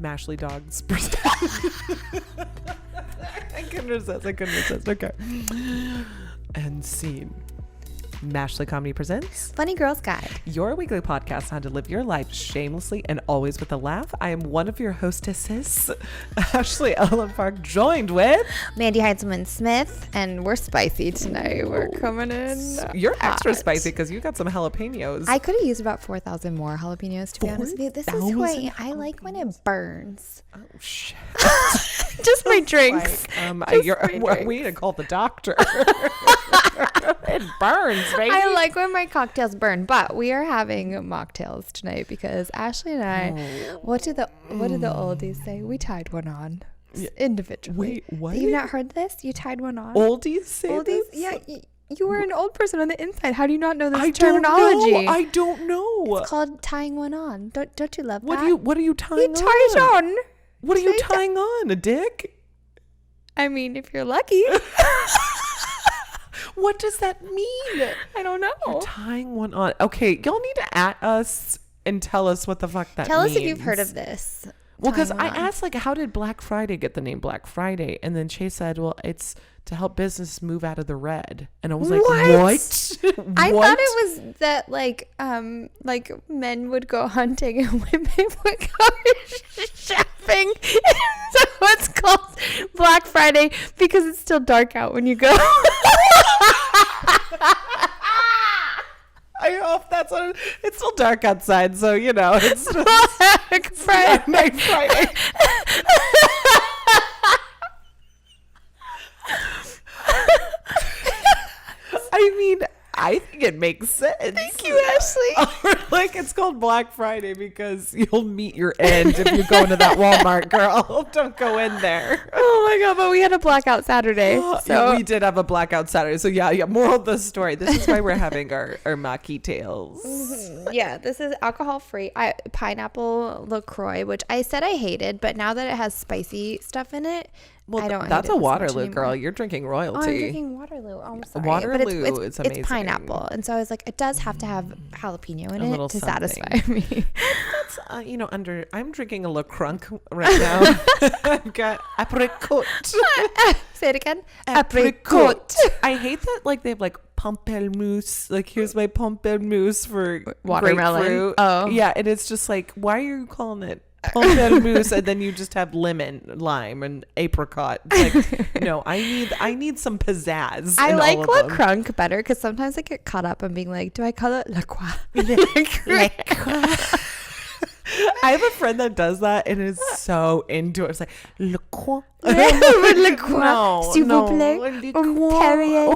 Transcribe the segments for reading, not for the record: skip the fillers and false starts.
Mashley Dogs. I couldn't resist. Okay. And scene. Mashley Comedy presents Funny Girls Guide, your weekly podcast on how to live your life shamelessly and always with a laugh. I am one of your hostesses, Ashley Ellen Park, joined with Mandy Heintzelman Smith, and we're spicy tonight. We're coming in. You're hot. extra spicy because you got some jalapenos. I could have used about 4,000 more jalapenos, to be honest with you. This is who I like when it burns. Oh shit! Just my drinks. Like, we need to call the doctor. It burns, baby. I like when my cocktails burn, but we are having mocktails tonight because Ashley and I. What did the oldies say? We tied one on individually. Wait, what? You've not heard this? You tied one on. Oldies say this? Yeah. You were an old person on the inside. How do you not know this terminology? I don't know. It's called tying one on. Don't you love that? What are you tying on? You tie it on. What are you tying on? A dick? I mean, if you're lucky. What does that mean? I don't know. You're tying one on. Okay, y'all need to at us and tell us what the fuck that means. Tell us if you've heard of this. Well, because I asked, like, how did Black Friday get the name Black Friday? And then Chase said, well, it's to help business move out of the red. And I was like, what? I thought it was that, like men would go hunting and women would go shopping. So it's called Black Friday because it's still dark out when you go. I hope that's what it's still dark outside, so you know it's just Black Friday. Black Friday. I mean, I think it makes sense. Thank you, Ashley. Like, it's called Black Friday because you'll meet your end if you go into that Walmart, girl. Don't go in there. Oh my god, but we had a blackout Saturday. So we did have a blackout Saturday. So yeah, moral of the story. This is why we're having our mocktails. Mm-hmm. Yeah, this is alcohol free. Pineapple LaCroix, which I said I hated, but now that it has spicy stuff in it, well, I don't. That's a Waterloo, girl. You're drinking Royale-ty. Oh, I'm drinking Waterloo. Oh, I'm sorry. Waterloo but is amazing. It's pineapple, and so I was like, it does have to have jalapeno in it to satisfy me. That's I'm drinking a LaCrunk right now. I've got apricot. Say it again. Apricot. I hate that. Like, they have like pamplemousse. Like, here's my pamplemousse for watermelon. Grapefruit. Oh, yeah, and it's just like, why are you calling it pamplemousse and then you just have lemon, lime, and apricot? It's like, no, I need some pizzazz. I like LaCrunk better because sometimes I get caught up in being like, do I call it La Croix? I have a friend that does that and is so into it. It's like, Le Croix. Le Croix. S'il vous plaît. Perrier.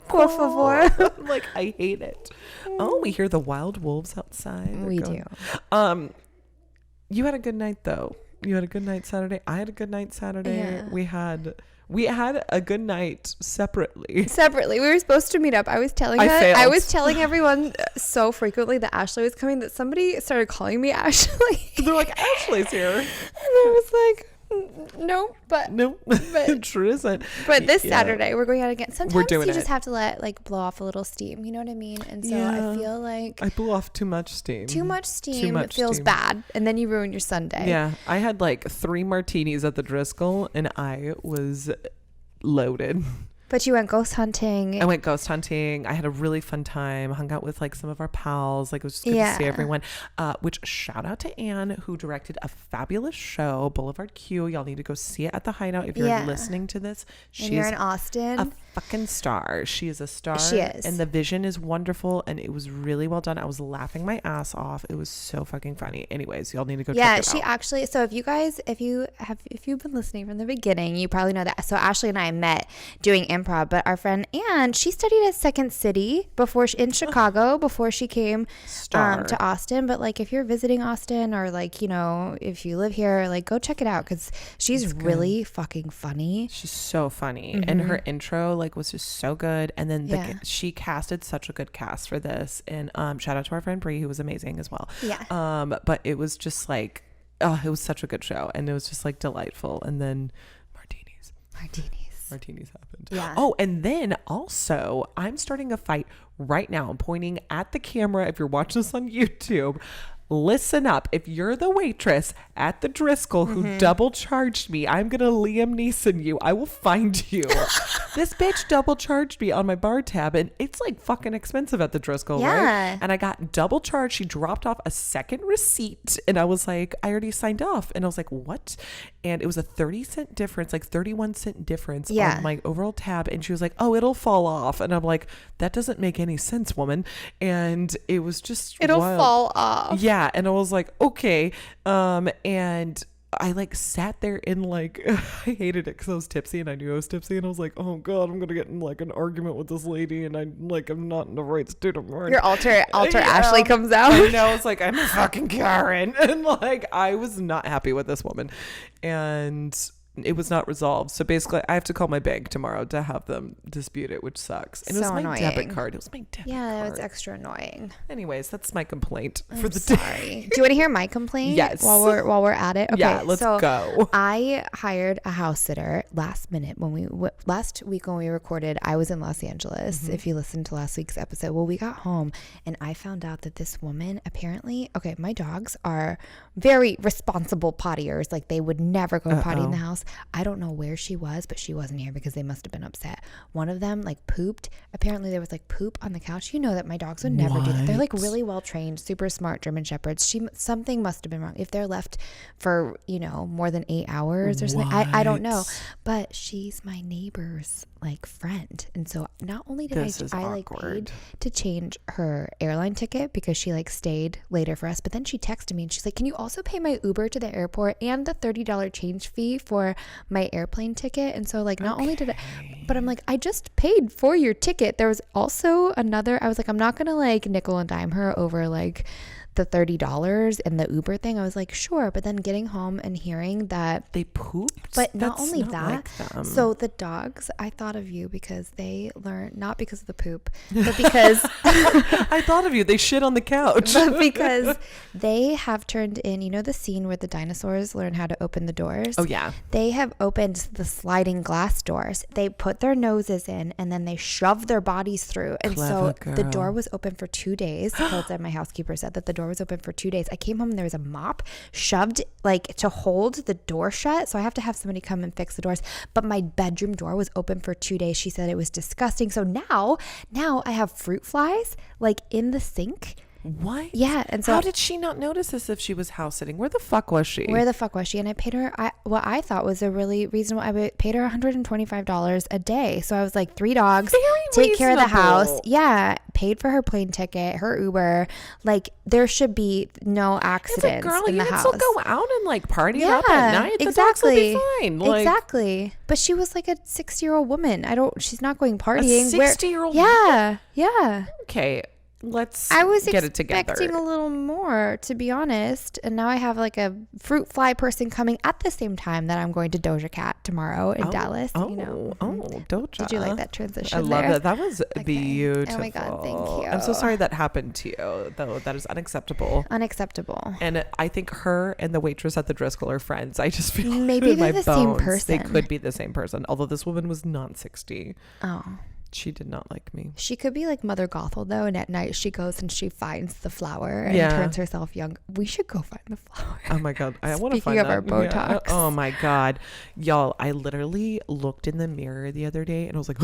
Por favor. Like, I hate it. Oh, we hear the wild wolves outside. We do. You had a good night, though. You had a good night Saturday. I had a good night Saturday. Yeah. We had a good night separately. We were supposed to meet up. I was telling everyone so frequently that Ashley was coming that somebody started calling me Ashley. They're like, Ashley's here. And I was like, no, but true isn't. But this Saturday we're going out again. Sometimes you just it. have to let blow off a little steam. You know what I mean? And so I feel like I blew off too much steam. It feels bad, and then you ruin your Sunday. Yeah, I had like 3 martinis at the Driscoll, and I was loaded. But you went ghost hunting. I went ghost hunting. I had a really fun time. Hung out with like some of our pals. Like, it was just good to see everyone. Which, shout out to Anne, who directed a fabulous show, Boulevard Q. Y'all need to go see it at the Hideout if you're listening to this. And you're in Austin. A fucking star. She is a star. She is. And the vision is wonderful, and it was really well done. I was laughing my ass off. It was so fucking funny. Anyways, y'all need to go check it out. Yeah, she actually. So if you've been listening from the beginning, you probably know that. So Ashley and I met doing improv, but our friend Anne, she studied at Second City in Chicago before she came to Austin. But like, if you're visiting Austin, or like, you know, if you live here, like, go check it out because she's really fucking funny. She's so funny, and her intro like was just so good. And then she casted such a good cast for this. And shout out to our friend Bree, who was amazing as well. Yeah. But it was just like, it was such a good show, and it was just like delightful. And then martinis happened. Yeah. Oh, and then also, I'm starting a fight right now. I'm pointing at the camera if you're watching this on YouTube. listen up. If you're the waitress at the Driscoll who double charged me, I'm going to Liam Neeson you. I will find you. This bitch double charged me on my bar tab, and it's like fucking expensive at the Driscoll, right? And I got double charged. She dropped off a second receipt, and I was like, I already signed off. And I was like, what? And it was a 30-cent difference, like 31-cent difference on my overall tab. And she was like, oh, it'll fall off. And I'm like, that doesn't make any sense, woman. And it was just it'll wild. Fall off. Yeah. And I was like, okay. And I like sat there and like, I hated it because I was tipsy and I knew I was tipsy. And I was like, oh God, I'm going to get in like an argument with this lady. And I'm not in the right state of mind. Your alter Ashley comes out. I know. It's like, I'm a fucking Karen. And like, I was not happy with this woman. And it was not resolved. So basically, I have to call my bank tomorrow to have them dispute it, which sucks. And so it was my annoying. debit card. It was my debit card. Yeah, it was extra annoying. Anyways, that's my complaint for the day. Do you want to hear my complaint? Yes. While we're at it. Okay, yeah, let's go. I hired a house sitter last minute last week when we recorded. I was in Los Angeles. If you listened to last week's episode, well, we got home and I found out that this woman apparently. Okay, my dogs are very responsible pottiers. Like they would never go potty in the house. I don't know where she was, but she wasn't here because they must have been upset. One of them like pooped. Apparently there was like poop on the couch. You know that my dogs would never do that. They're like really well trained, super smart German Shepherds. Something must have been wrong. If they're left for, more than 8 hours or something. I don't know. But she's my neighbor's like friend. And so not only did I like paid to change her airline ticket because she like stayed later for us, but then she texted me and she's like, can you also pay my Uber to the airport and the $30 change fee for my airplane ticket? And so like not only did but I'm like, I just paid for your ticket. There was also I was like, I'm not gonna like nickel and dime her over like the $30 and the Uber thing. I was like, sure. But then getting home and hearing that they pooped. But not only that, like so the dogs, I thought of you because they learn, not because of the poop, but because I thought of you. They shit on the couch. But because they have turned in, the scene where the dinosaurs learn how to open the doors. Oh yeah. They have opened the sliding glass doors. They put their noses in and then they shove their bodies through. And Clever so girl. The door was open for 2 days. Hilda, my housekeeper, said that the door was open for 2 days. I came home and there was a mop shoved like to hold the door shut. So I have to have somebody come and fix the doors. But my bedroom door was open for 2 days. She said it was disgusting. So now I have fruit flies like in the sink. What? Yeah. And so how did she not notice this if she was house sitting? Where the fuck was she? And I paid her what I thought was a really reasonable. I paid her $125 a day. So I was like, 3 dogs, take care of the house. Yeah. Paid for her plane ticket, her Uber. Like there should be no accidents girl, in the house. You can still go out and like party up at night. The dogs will be fine. Like, exactly. But she was like a 60-year-old woman. She's not going partying. A 60-year-old woman? Yeah. Okay. Let's get it together. I was expecting a little more, to be honest. And now I have like a fruit fly person coming at the same time that I'm going to Doja Cat tomorrow in Dallas. Doja. Did you like that transition? I love that. That was beautiful. Oh my God, thank you. I'm so sorry that happened to you, though. That is unacceptable. And I think her and the waitress at the Driscoll are friends. I just feel maybe they're the same person. They could be the same person, although this woman was not 60. Oh. She did not like me. She could be like Mother Gothel though, and at night she goes and she finds the flower and turns herself young. We should go find the flower. Oh my God, I want to find that. Speaking of our Botox. Yeah. Oh my God, y'all! I literally looked in the mirror the other day and I was like,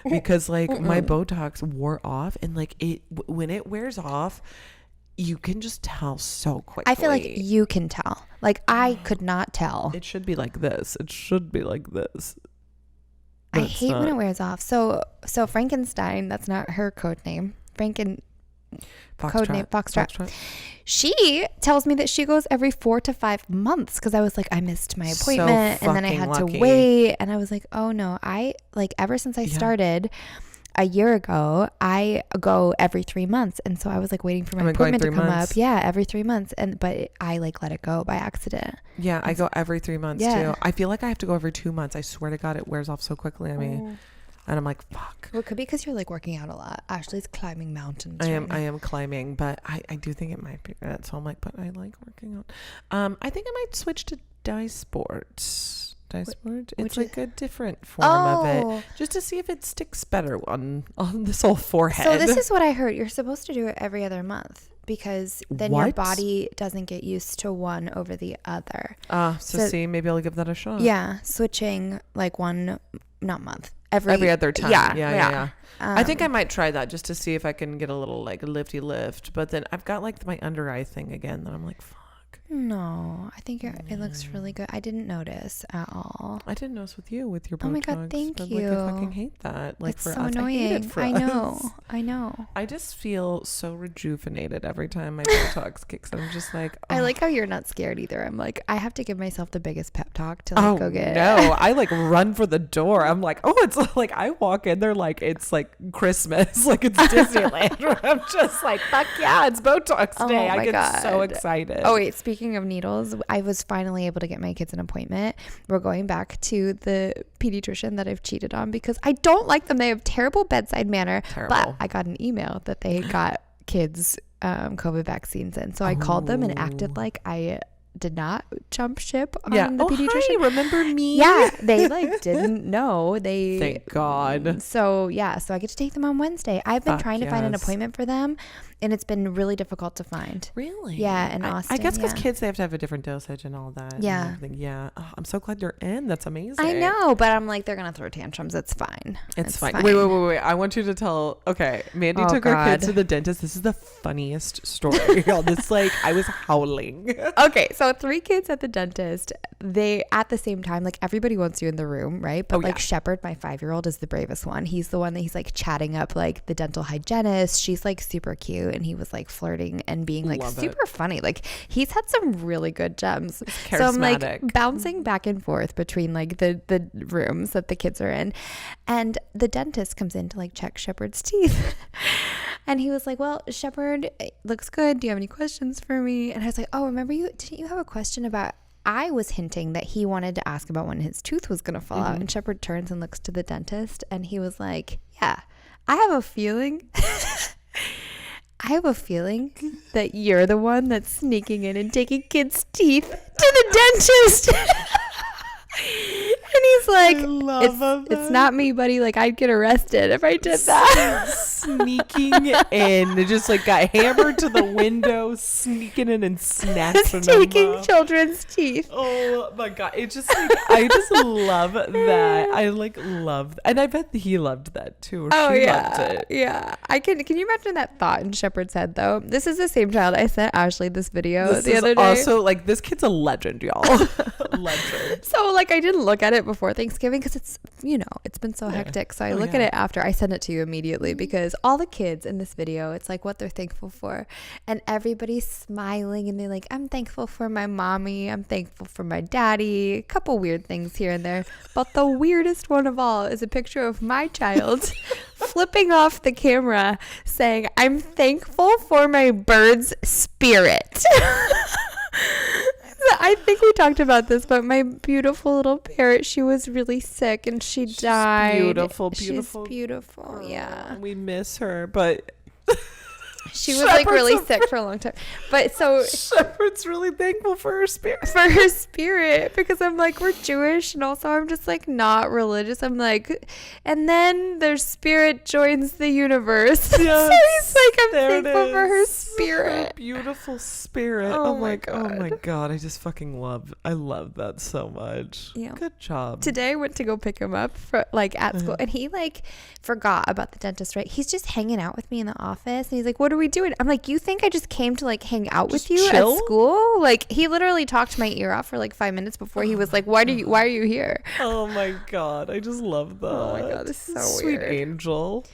because like my Botox wore off, and like when it wears off, you can just tell so quickly. I feel like you can tell. Like I could not tell. It should be like this. I hate when it wears off. So Frankenstein, that's not her code name. Foxtrot. She tells me that she goes every 4 to 5 months because I was like, I missed my appointment and then I had to wait. And I was like, oh no, ever since I started a year ago, I go every 3 months. And so I was like waiting for my appointment to come up. Yeah, every 3 months. But I like let it go by accident. Yeah, I go every 3 months too. I feel like I have to go every 2 months. I swear to God, it wears off so quickly. And I'm like, fuck. Well, it could be because you're like working out a lot. Ashley's climbing mountains. I am climbing, but I do think it might be that. So I'm like, but I like working out. I think I might switch to dye sport. It's like a different form of it, just to see if it sticks better on this whole forehead. So this is what I heard. You're supposed to do it every other month. because then your What? body doesn't get used to one over the other. So see, maybe I'll give that a shot. Yeah, switching like not month. Every other time. Yeah. I think I Um, might try that just to see if I can get a little like lifty lift. But then I've got like my under eye thing again that I'm like, fuck. No, I think it looks really good. I didn't notice at all. I didn't notice with you with your Botox. Oh my God, thank but, you. Like, I fucking hate that. Like It's for so us, annoying. I hate it for I us. know. I just feel so rejuvenated every time my Botox kicks. I'm just like, oh. I like how you're not scared either. I'm like, I have to give myself the biggest pep talk to like go get. No, I like run for the door. I'm like, oh, it's like I walk in there like it's like Christmas, like it's Disneyland. Where I'm just like, fuck yeah, it's Botox day. I get so excited. Oh wait, speaking of needles, I was finally able to get my kids an appointment. We're going back to the pediatrician that I've cheated on because I don't like them. They have terrible bedside manner. Terrible. But I got an email that they got kids COVID vaccines in. So I called them and acted like I did not jump ship on the pediatrician. Hi, remember me? Yeah, they like didn't know. Thank God. So I get to take them on Wednesday. I've been trying to find an yes. appointment for them, and it's been really difficult to find. Really? Yeah, in I Austin. guess because yeah. kids, they have to have a different dosage and all that. Yeah. And everything. Yeah. Oh, I'm so glad you're in. That's amazing. I know, but I'm like, they're gonna throw tantrums. It's fine. It's fine. Wait. I want you to tell. Okay, Mandy took our kids to the dentist. This is the funniest story. Y'all, this like I was howling. Okay, so 3 kids at the dentist. They at the same time, like everybody wants you in the room, right? But like Shepherd, my 5-year-old, is the bravest one. He's the one that he's like chatting up like the dental hygienist. She's like super cute, and he was like flirting and being like super funny. Like he's had some really good gems. So I'm like bouncing back and forth between like the rooms that the kids are in, and the dentist comes in to like check Shepherd's teeth. And he was like, well, Shepherd looks good. Do you have any questions for me? And I was like, oh, didn't you have a question about, I was hinting that he wanted to ask about when his tooth was going to fall out. And Shepherd turns and looks to the dentist, and he was like, yeah, I have a feeling that you're the one that's sneaking in and taking kids' teeth to the dentist. And he's like, it's not me, buddy. Like, I'd get arrested if I did that. Sneaking in, just like got hammered to the window, sneaking in and snatching them taking children's teeth. Oh my God. It just like, I just love that. I like love, and I bet he loved that too. Or she loved it. Yeah. Can you imagine that thought in Shepherd's head though? This is the same child. I sent Ashley this video the other day. Also, like, this kid's a legend, y'all. Legend. So like I didn't look at it before Thanksgiving because it's it's been so hectic. So I look at it after. I send it to you immediately because all the kids in this video, it's like what they're thankful for, and everybody's smiling and they're like, I'm thankful for my mommy, I'm thankful for my daddy, a couple weird things here and there, but the weirdest one of all is a picture of my child flipping off the camera saying, I'm thankful for my bird's spirit. I think we talked about this, but my beautiful little parrot, she was really sick and she's died. Beautiful. She's beautiful. Yeah. We miss her, but she was like really sick for a long time. But so Shepherd's really thankful for her spirit. Because I'm like, we're Jewish, and also I'm just like not religious. I'm like, and then their spirit joins the universe. Yes, so he's like, I'm thankful for her spirit. Her beautiful spirit. Oh my God. Oh my God. I just fucking love that so much. Yeah. Good job. Today I went to go pick him up for like at school, and he like forgot about the dentist, right? He's just hanging out with me in the office, and he's like, what are we doing? I'm like, you think I just came to like hang out with you at school? Like, he literally talked my ear off for like 5 minutes before he was like, why are you here? Oh my God, I just love that. Oh my God, this is so sweet weird. Angel.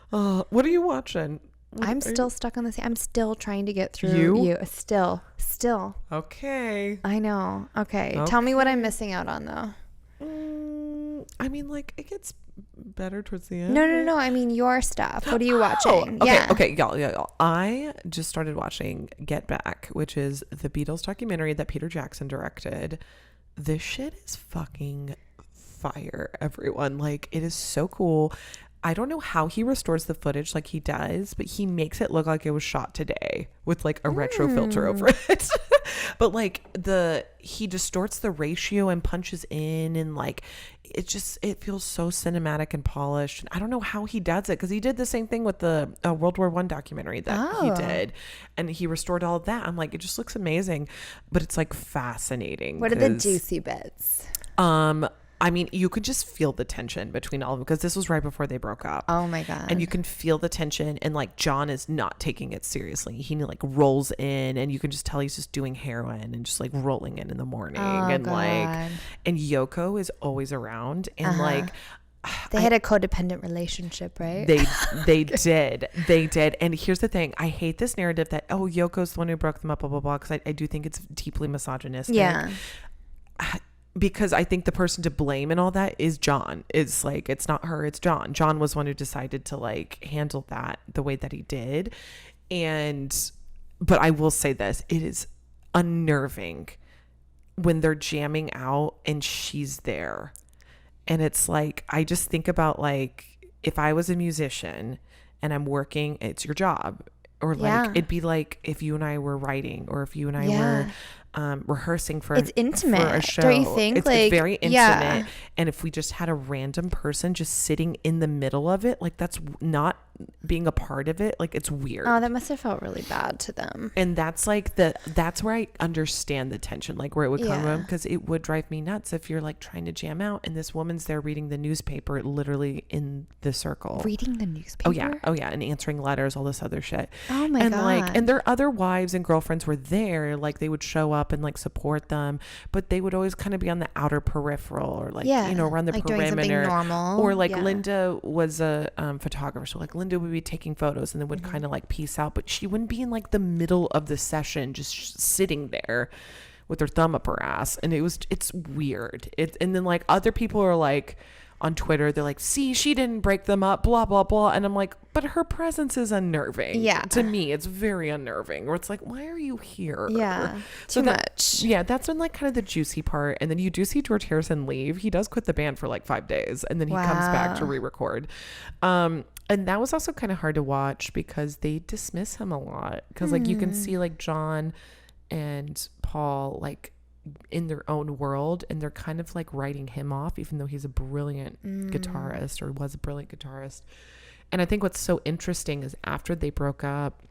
What are you watching? I'm still stuck on this. I'm still trying to get through you. Still. Okay. I know. Okay. Tell me what I'm missing out on though. I mean, like, it gets better towards the end. No. I mean, your stuff. What are you watching? Okay, y'all. I just started watching Get Back, which is the Beatles documentary that Peter Jackson directed. This shit is fucking fire, everyone. Like, it is so cool. I don't know how he restores the footage like he does, but he makes it look like it was shot today with like a retro filter over it. But like he distorts the ratio and punches in, and like it feels so cinematic and polished. I don't know how he does it, because he did the same thing with the World War I documentary that he did, and he restored all of that. I'm like, it just looks amazing, but it's like fascinating. What are the juicy bits? I mean, you could just feel the tension between all of them, because this was right before they broke up. Oh my God. And you can feel the tension, and like John is not taking it seriously. He like rolls in, and you can just tell he's just doing heroin and just like rolling in the morning. And God. Like, and Yoko is always around, and like, they had a codependent relationship, right? They did. And here's the thing. I hate this narrative that, oh, Yoko's the one who broke them up, blah, blah, blah. Because I do think it's deeply misogynistic. Yeah. Because I think the person to blame and all that is John. It's like, it's not her, it's John. John was one who decided to like handle that the way that he did. But I will say this, it is unnerving when they're jamming out and she's there. And it's like, I just think about like, if I was a musician and I'm working, it's your job. Or like, it'd be like if you and I were writing, or if you and I were rehearsing for it's intimate for a show. Don't you think? It's very intimate. And if we just had a random person just sitting in the middle of it, like that's not being a part of it. Like it's weird. Oh, that must have felt really bad to them. And that's like that's where I understand the tension, like where it would come from, because it would drive me nuts if you're like trying to jam out and this woman's there reading the newspaper, literally in the circle. Reading the newspaper? Oh yeah. And answering letters, all this other shit. Oh my God. Like, and their other wives and girlfriends were there, like they would show up and like support them, but they would always kind of be on the outer peripheral, or like, you know, around the like perimeter. Doing something normal. Or like Linda was a photographer, so like Linda would be taking photos and then would kind of like peace out, but she wouldn't be in like the middle of the session just sitting there with her thumb up her ass. And it's weird. And then like other people are like on Twitter, they're like, see, she didn't break them up, blah blah blah. And I'm like, but her presence is unnerving. To me, it's very unnerving, where it's like, why are you here? Too much. That's been like kind of the juicy part. And then you do see George Harrison leave. He does quit the band for like 5 days, and then he comes back to re-record. And that was also kind of hard to watch, because they dismiss him a lot, because like you can see like John and Paul like in their own world, and they're kind of like writing him off, even though he's a brilliant guitarist, or was a brilliant guitarist. And I think what's so interesting is after they broke up,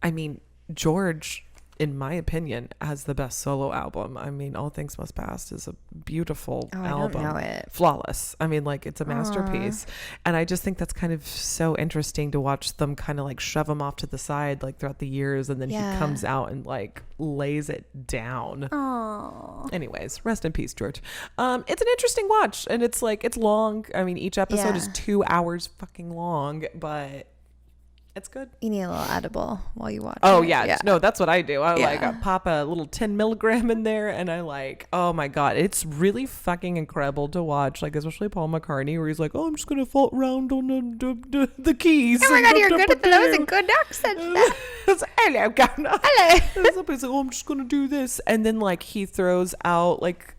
I mean, George, in my opinion, has the best solo album. I mean, All Things Must Pass is a beautiful album. I don't know it. Flawless. I mean, like, it's a masterpiece. And I just think that's kind of so interesting to watch them kind of like shove him off to the side like throughout the years, and then he comes out and like lays it down. Anyways, rest in peace, George. It's an interesting watch, and it's like, it's long. I mean, each episode is 2 hours fucking long, but it's good. You need a little edible while you watch it. No, that's what I do. I pop a little 10 milligram in there, and I like, oh my God, it's really fucking incredible to watch. Like, especially Paul McCartney, where he's like, oh, I'm just gonna float around on the keys. Oh my God, you're good at that. Was a good accent. Hello, Governor. Hello. He's like, oh, I'm just gonna do this, and then like he throws out like,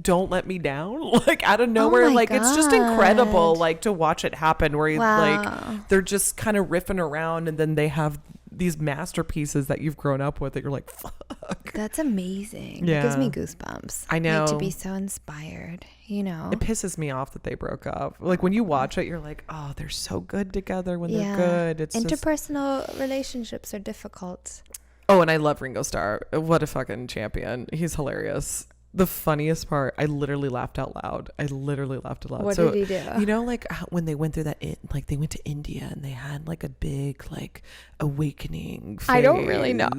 Don't Let Me Down, like out of nowhere. Like God. It's just incredible, like to watch it happen, where like they're just kind of riffing around, and then they have these masterpieces that you've grown up with that you're like, fuck, that's amazing. It gives me goosebumps. I know. I need to be so inspired, you know. It pisses me off that they broke up. Like when you watch it, you're like, oh, they're so good together when they're good. It's interpersonal relationships are difficult. Oh, and I love Ringo Starr. What a fucking champion. He's hilarious. The funniest part, I literally laughed out loud. What did he do? You know, like when they went through that, like they went to India and they had like a big like awakening phase. I don't really know.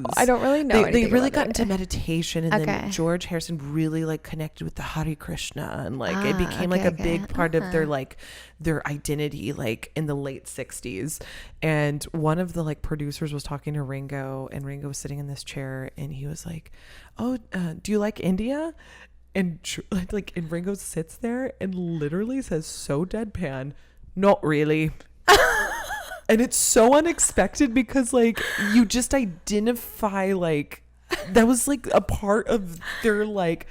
They really got into meditation, and then George Harrison really like connected with the Hare Krishna, and like it became like a big part of their like their identity, like in the late 60s. And one of the like producers was talking to Ringo, and Ringo was sitting in this chair, and he was like, oh, do you like India? And like, and Ringo sits there and literally says so deadpan, not really. And it's so unexpected, because like you just identify like that was like a part of their like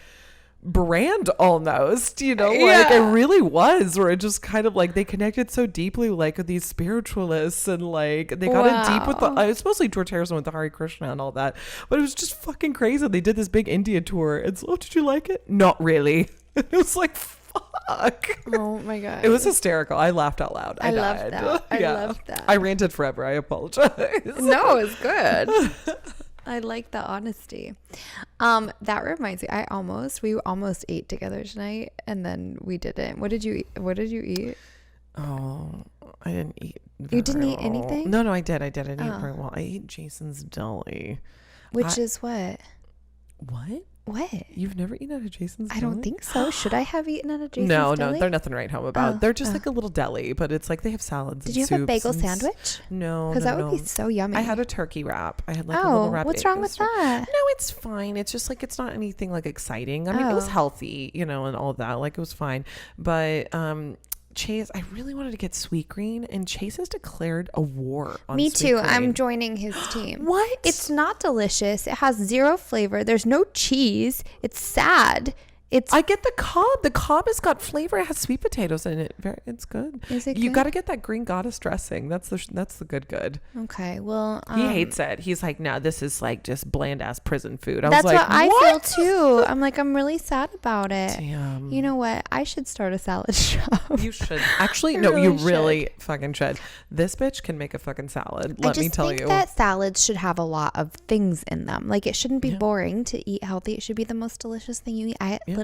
brand almost, you know, like it really was, where it just kind of like they connected so deeply, like with these spiritualists, and like they got in deep with the, it's mostly George Harrison with the Hare Krishna and all that, but it was just fucking crazy. They did this big India tour. It's, oh, did you like it? Not really. It was like, fuck. Oh my god, it was hysterical. I laughed out loud. I loved that. I loved that. I ranted forever. I apologize. No, it's good. I like the honesty. That reminds me, we almost ate together tonight, and then we didn't. What did you eat? Oh, I didn't eat. You didn't eat well. anything? No, I did. I didn't eat very well. I ate Jason's Deli. Which is what? What? What? You've never eaten at a Jason's Deli? I don't think so. Should I have eaten at a Jason's Deli? No, they're nothing to write home about. They're just like a little deli, but it's like they have salads. Did you have a bagel sandwich? No, because that would be so yummy. I had a turkey wrap. I had like a little wrap. What's wrong with that? No, it's fine. It's just like it's not anything like exciting. I mean, it was healthy, you know, and all of that. Like it was fine, but Chase, I really wanted to get Sweetgreen, and Chase has declared a war on Me too. Sweetgreen. I'm joining his team. What? It's not delicious. It has zero flavor. There's no cheese. It's sad. I get the cob. The cob has got flavor. It has sweet potatoes in it. It's good. Is it You good? got to get that green goddess dressing. That's the good. Okay. Well, He hates it. He's like, no, this is like just bland ass prison food. That's was like, what I feel too. I'm like, I'm really sad about it. Damn. You know what? I should start a salad shop. You should. Actually, no, you really fucking should. This bitch can make a fucking salad. Let me tell you. I just think that salads should have a lot of things in them. Like it shouldn't be boring to eat healthy. It should be the most delicious thing you eat.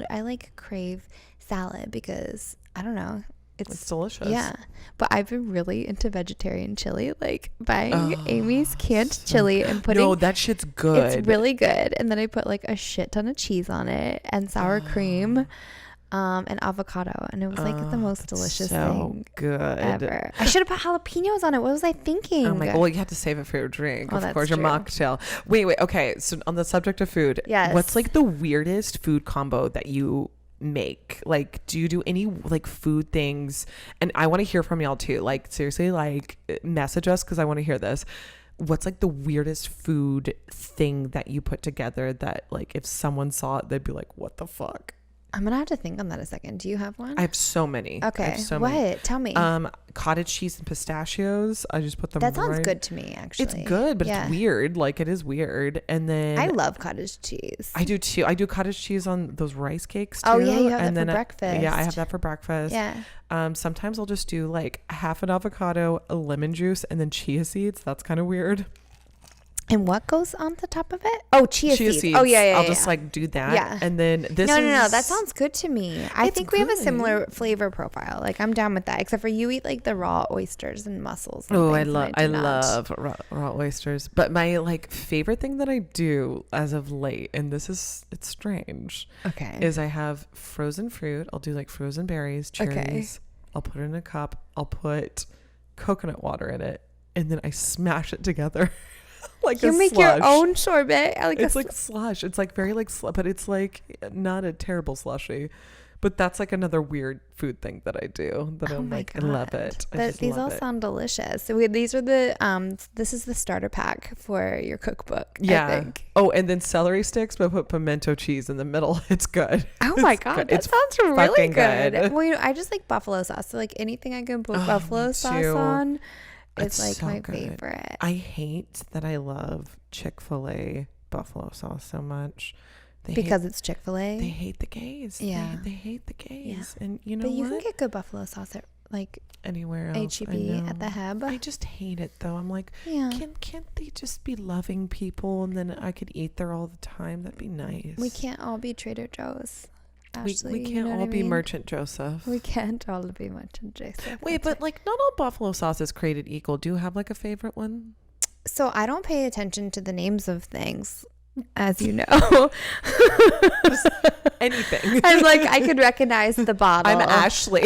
I like crave salad because I don't know. It's delicious. Yeah. But I've been really into vegetarian chili, like buying Amy's canned chili and putting. No, that shit's good. It's really good. And then I put like a shit ton of cheese on it and sour cream. And avocado, and it was like the most delicious thing good ever. I should have put jalapenos on it. What was I thinking? Oh my god! Well, you had to save it for your drink, of course. Your true. mocktail. Wait. Okay. So on the subject of food, what's like the weirdest food combo that you make? Like, do you do any like food things? And I want to hear from y'all too. Like, seriously, like message us because I want to hear this. What's like the weirdest food thing that you put together that like if someone saw it, they'd be like, "What the fuck?" I'm gonna have to think on that a second. Do you have one? I have so many. Okay. Tell me. Cottage cheese and pistachios. I just put them. That sounds good to me, actually. It's good, but it's weird. Like it is weird. And then I love cottage cheese. I do too. I do cottage cheese on those rice cakes too. Oh yeah, you have that for breakfast. Yeah, I have that for breakfast. Yeah. Sometimes I'll just do like half an avocado, a lemon juice, and then chia seeds. That's kind of weird. And what goes on the top of it? Oh, chia seeds. Oh, yeah. I'll just like do that. Yeah. And then this No. That sounds good to me. I think we have a similar flavor profile. Like I'm down with that, except for you eat like the raw oysters and mussels. And I love raw oysters. But my like favorite thing that I do as of late, and it's strange. Okay. Is I have frozen fruit. I'll do like frozen berries, cherries. Okay. I'll put it in a cup. I'll put coconut water in it, and then I smash it together. Like you make slush. Your own sorbet. It's like slush. It's like very like but it's like not a terrible slushy. But that's like another weird food thing that I do that I'm like, God. I love it. These all sound delicious. So these are the this is the starter pack for your cookbook. Yeah. I think. Oh, and then celery sticks, but put pimento cheese in the middle. It's good. Oh my God, that sounds really good. Well, I just like buffalo sauce. So like anything I can put buffalo sauce on. It's like so my favorite. I hate that I love Chick-fil-A buffalo sauce so much. Because it's Chick-fil-A? They hate the gays. Yeah. They hate the gays. Yeah. And you know But you can get good buffalo sauce at like anywhere else. H-E-B at the Hub. I just hate it though. I'm like, can't they just be loving people and then I could eat there all the time? That'd be nice. We can't all be Trader Joe's. Ashley, we can't all be Merchant Joseph. We can't all be Merchant Joseph. Wait, but like not all buffalo sauce is created equal. Do you have like a favorite one? So I don't pay attention to the names of things, as you know. Just anything. I'm like, I could recognize the bottle. I'm Ashley.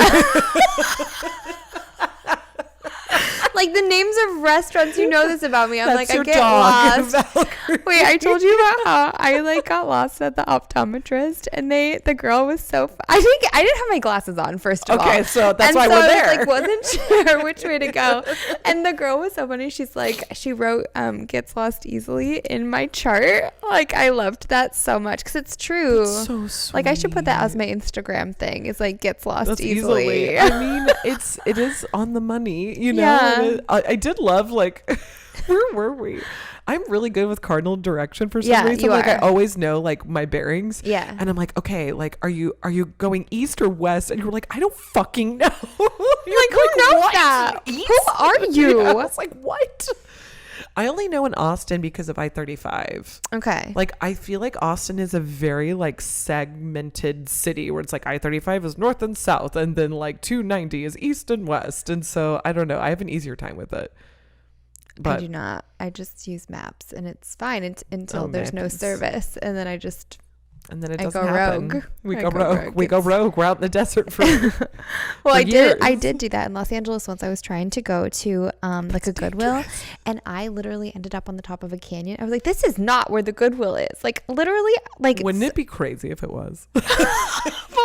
Like the names of restaurants, you know this about me. I'm That's like, your I get dog, lost. Valkyrie. Wait, I told you about how I like got lost at the optometrist, and the girl was so. I didn't have my glasses on first of all. Okay, so that's and why so we're I there. was, like, wasn't sure which way to go, and the girl was so funny. She's like, she wrote "gets lost easily" in my chart. Like I loved that so much because it's true. That's so sweet. Like I should put that as my Instagram thing. It's like gets lost That's easily. I mean, it is on the money, you know. Yeah. I did love like where were we? I'm really good with cardinal direction for some reason. You like are. I always know like my bearings. Yeah. And I'm like, okay, like are you going east or west? And you're like, I don't fucking know. You're Like who knows "What? that? East?" Who are you? Yeah, I was like, what? I only know in Austin because of I-35. Okay. Like I feel like Austin is a very like segmented city where it's like I-35 is north and south, and then like 290 is east and west. And so I don't know. I have an easier time with it. But I do not. I just use maps and it's fine until there's no service, and then I just and then it I doesn't go happen. rogue. We I go go rogue. rogue. We go rogue. We're out in the desert for well, for I years. did do that in Los Angeles once. I was trying to go to like a Goodwill, and I literally ended up on the top of a canyon. I was like, this is not where the Goodwill is. Like literally, like Wouldn't it be crazy if it was? but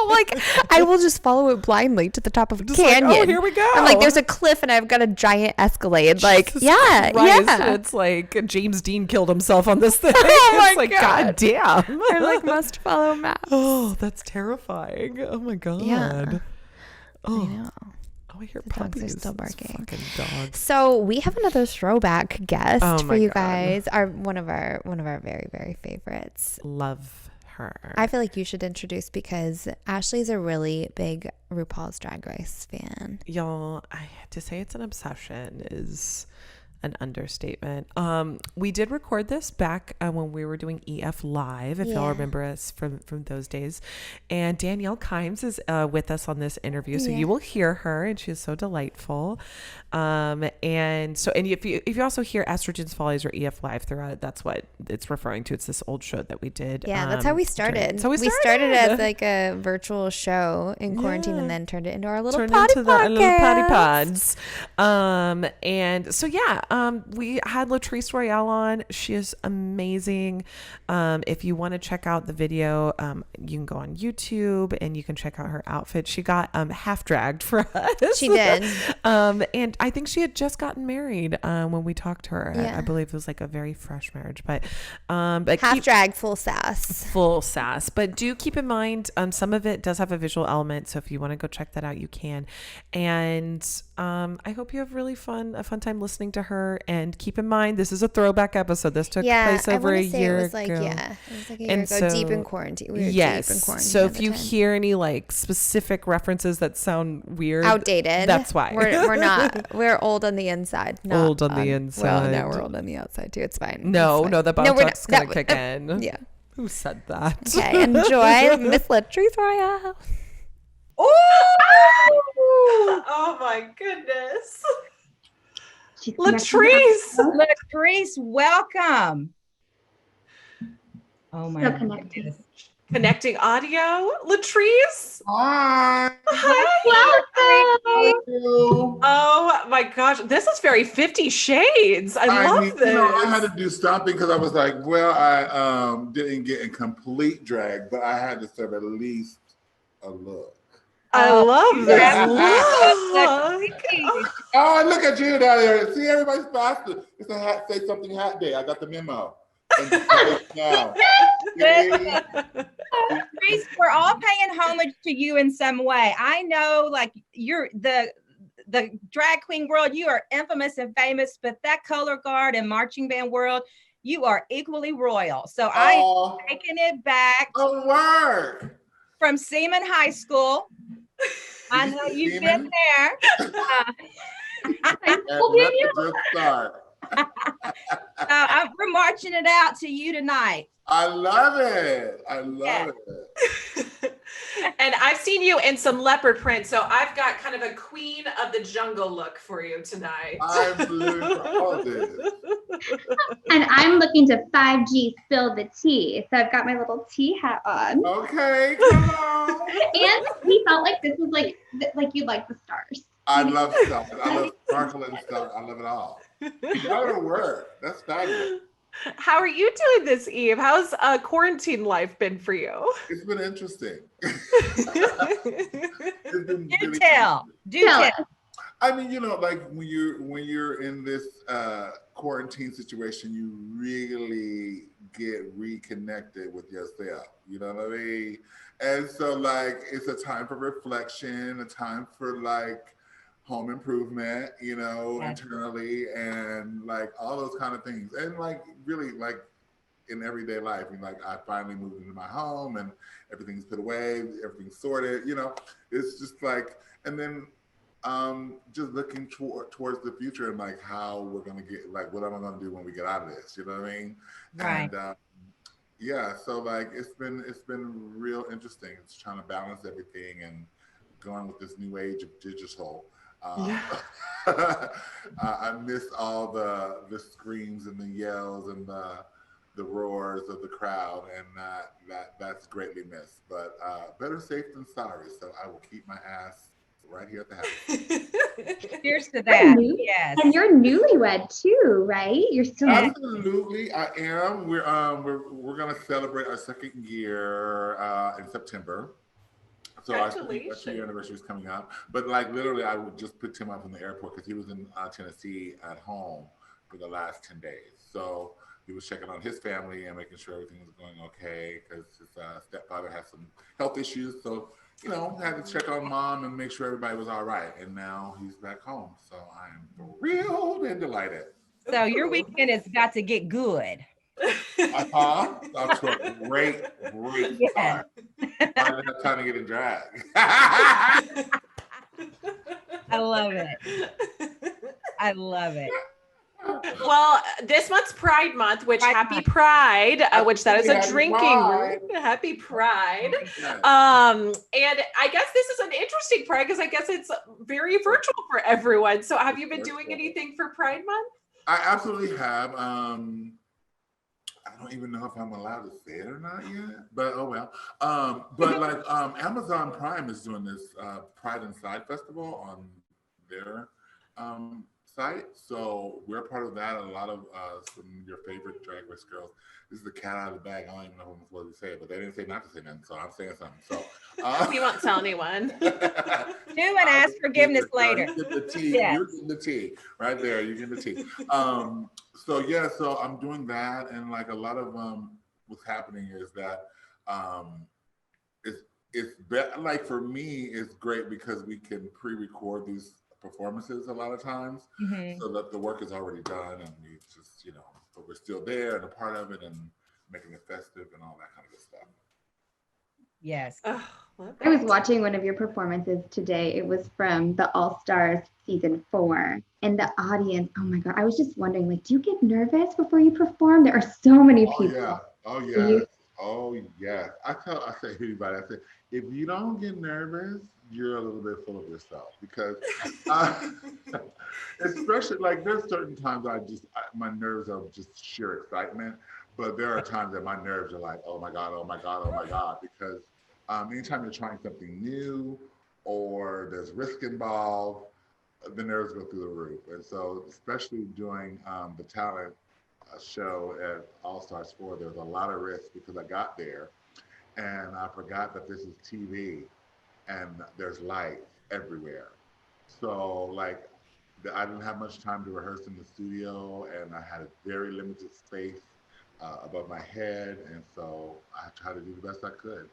like I will just follow it blindly to the top of a Just like, canyon. oh, here we go. I'm like, there's a cliff and I've got a giant Escalade. Like, Jesus yeah, Christ. yeah. It's like James Dean killed himself on this thing. Oh my it's like, God. damn. I like must follow maps. Oh, that's terrifying. Oh my God. Yeah. Oh. I know. Oh, I hear The dogs are puppies. still Those barking. fucking dogs. So we have another throwback guest Oh for my you God. guys. One of our very, very favorites. Love her. I feel like you should introduce because Ashley's a really big RuPaul's Drag Race fan. Y'all, to say it's an obsession is an understatement. We did record this back when we were doing EF Live, if y'all remember us from those days. And Danielle Kimes is with us on this interview, so you will hear her, and she is so delightful. And if you also hear Estrogen's Follies or EF Live throughout it, that's what it's referring to. It's this old show that we did. Yeah, that's how we started. So we started as like a virtual show in quarantine, and then turned it into our little Turned potty into the little potty podcast. pods. And so we had Latrice Royale on. She is amazing. If you want to check out the video, you can go on YouTube and you can check out her outfit. She got half dragged for us. She did. And I think she had just gotten married when we talked to her. Yeah. I believe it was like a very fresh marriage, but Half drag, full sass. Full sass. But do keep in mind, some of it does have a visual element. So if you want to go check that out, you can. And I hope you have a fun time listening to her. And keep in mind, this is a throwback episode. This took place over a year ago. It was like a year ago, deep in quarantine. We were deep in quarantine. So if you hear any like specific references that sound weird, outdated, that's why. We're not. We're old on the inside. Not old on the inside. Well, now we're old on the outside too. It's fine. No, the Botox is going to kick in. in. Yeah. Who said that? Okay, enjoy Miss Latrice Royale. Ooh! Oh my goodness. Latrice, welcome. Oh my goodness. Connecting audio. Latrice. Hi. Hi. Oh my gosh. This is very 50 Shades. I love this. I had to do something because I was like, well, I didn't get in complete drag, but I had to serve at least a look. I love that. Oh, look at you down there. See, everybody's faster. It's a hat, say something hat day. I got the memo. Now. Latrice, we're all paying homage to you in some way. I know, like, you're the drag queen world, you are infamous and famous, but that color guard and marching band world, you are equally royal. So I'm taking it back. Oh, word. From Seaman High School. I know you've been there. We're marching it out to you tonight. I love it. I love it. And I've seen you in some leopard print, so I've got kind of a queen of the jungle look for you tonight. I'm blue for all this. And I'm looking to 5G spill the tea. So I've got my little tea hat on. Okay, come on. And we felt like this was like you like the stars. I love stuff. I love sparkle and stuff. I love it all. That'll work. That's fabulous. How are you doing this, Eve? How's quarantine life been for you? It's been interesting. It's been Do really tell. Do Tell tell. us. I mean, like when you're in this quarantine situation, you really get reconnected with yourself. You know what I mean? And so like it's a time for reflection, a time for like home improvement, Yes. internally and like all those kind of things. And like really like in everyday life, like I finally moved into my home and everything's put away, everything's sorted, it's just like, and then just looking towards the future and like how we're gonna get, like what am I gonna do when we get out of this? You know what I mean? Right. And yeah, so like it's been real interesting. It's trying to balance everything and going with this new age of digital. Um, Yeah. I miss all the screams and the yells and the roars of the crowd, and that's greatly missed. But better safe than sorry. So I will keep my ass right here at the house. Cheers to You're that. new- Yes. And you're newlywed too, right? You're still new. Absolutely, I am. We're gonna celebrate our second year in September. So our 2 year anniversary is coming up. But like literally, I would just picked him up from the airport because he was in Tennessee at home for the last 10 days. So he was checking on his family and making sure everything was going okay because his stepfather had some health issues. So had to check on mom and make sure everybody was all right. And now he's back home. So I am thrilled and delighted. So your weekend has got to get good. Off to a great Yes. start. I didn't have time to get in drag. I love it. I love it. Well, this month's Pride Month, which Pride happy Month. Pride, which that is a Happy drinking Pride. group. Happy Pride. Yes. And I guess this is an interesting Pride because I guess it's very virtual for everyone. So have you been doing anything for Pride Month? I absolutely have. I don't even know if I'm allowed to say it or not yet, but oh well. But like Amazon Prime is doing this Pride Inside Festival on their site. So we're part of that. A lot of some of your favorite Drag Race girls. This is the cat out of the bag. I don't even know who I'm supposed to say it, but they didn't say not to say nothing, so I'm saying something. So We won't tell anyone. Do and ask forgiveness later. You get the tea. Yes. You're getting the tea right there. You get the tea. So yeah, so I'm doing that, and like a lot of what's happening is that like for me, it's great because we can pre-record these performances a lot of times, Mhm. so that the work is already done, and we just but we're still there and a part of it, and making it festive and all that kind of good stuff. Yes. Oh, love I was it. watching one of your performances today. It was from the All Stars season 4. And the audience, oh my God, I was just wondering, like, do you get nervous before you perform? There are so many Oh people. yeah. Oh Do yeah. you- Oh yeah. I say to anybody, I say, if you don't get nervous, you're a little bit full of yourself because, especially like there's certain times my nerves are just sheer excitement, but there are times that my nerves are like, oh my God, oh my God, oh my God, because anytime you're trying something new or there's risk involved, the nerves go through the roof. And so, especially doing the talent show at All Stars 4, there was a lot of risk because I got there and I forgot that this is TV and there's lights everywhere. So, like, I didn't have much time to rehearse in the studio and I had a very limited space above my head. And so I tried to do the best I could.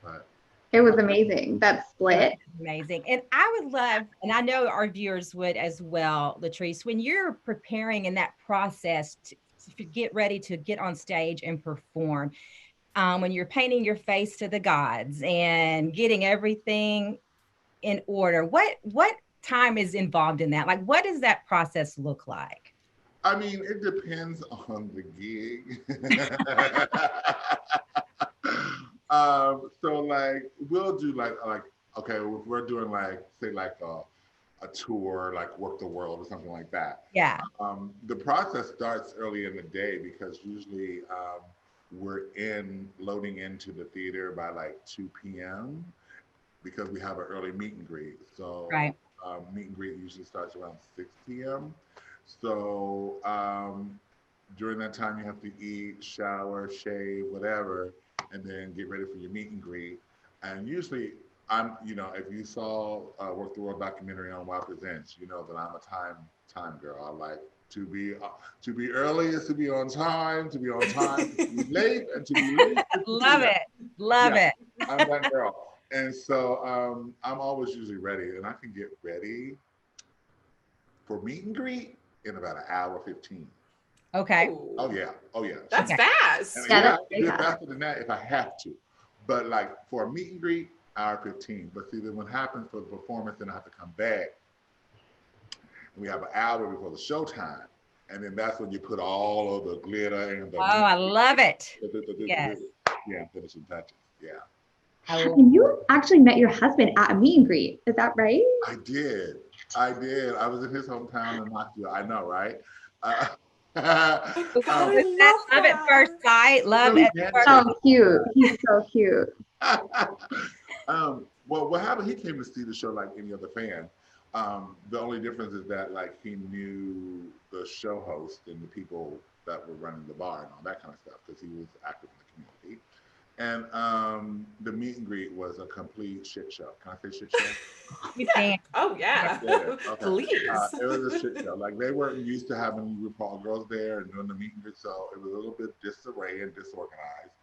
But It was amazing, that split. Amazing. And I would love, and I know our viewers would as well, Latrice, when you're preparing in that process to get ready to get on stage and perform, when you're painting your face to the gods and getting everything in order, what time is involved in that? Like, what does that process look like? I mean, it depends on the gig. So like we'll do like okay, if we're doing like say like a tour like Work the World or something like that. Yeah. The process starts early in the day because usually we're loading into the theater by like 2 p.m. because we have an early meet and greet. So Right. meet and greet usually starts around 6 p.m. So during that time, you have to eat, shower, shave, whatever, and then get ready for your meet and greet. And usually, if you saw Work the World documentary on Wild Presents, you know that I'm a time girl. I like to be early is to be on time, to be on time, to be late, and to be late. Love it. Love it. I'm that girl. And so I'm always usually ready, and I can get ready for meet and greet in about an hour 15. Okay. Ooh. Oh yeah. That's Okay. fast. And, Yeah, I that's can do it fast. faster than that if I have to. But like for a meet and greet, hour 15. But see, then what happens for the performance, then I have to come back. And we have an hour before the showtime. And then that's when you put all of the glitter and the Oh, I love it. Yes. Yeah, finishing touches. Yeah. And you actually met your husband at a meet and greet. Is that right? I did. I was in his hometown in Knoxville. I know, right? God, Was that love at first sight? Love at first. So cute. He's so cute. Well, what happened? He came to see the show like any other fan. The only difference is that like he knew the show host and the people that were running the bar and all that kind of stuff because he was active in the community. And the meet and greet was a complete shit show. Can I say shit show? You can. Oh yeah. Okay. Please. It was a shit show. Like they weren't used to having RuPaul girls there and doing the meet and greet, so it was a little bit disarray and disorganized.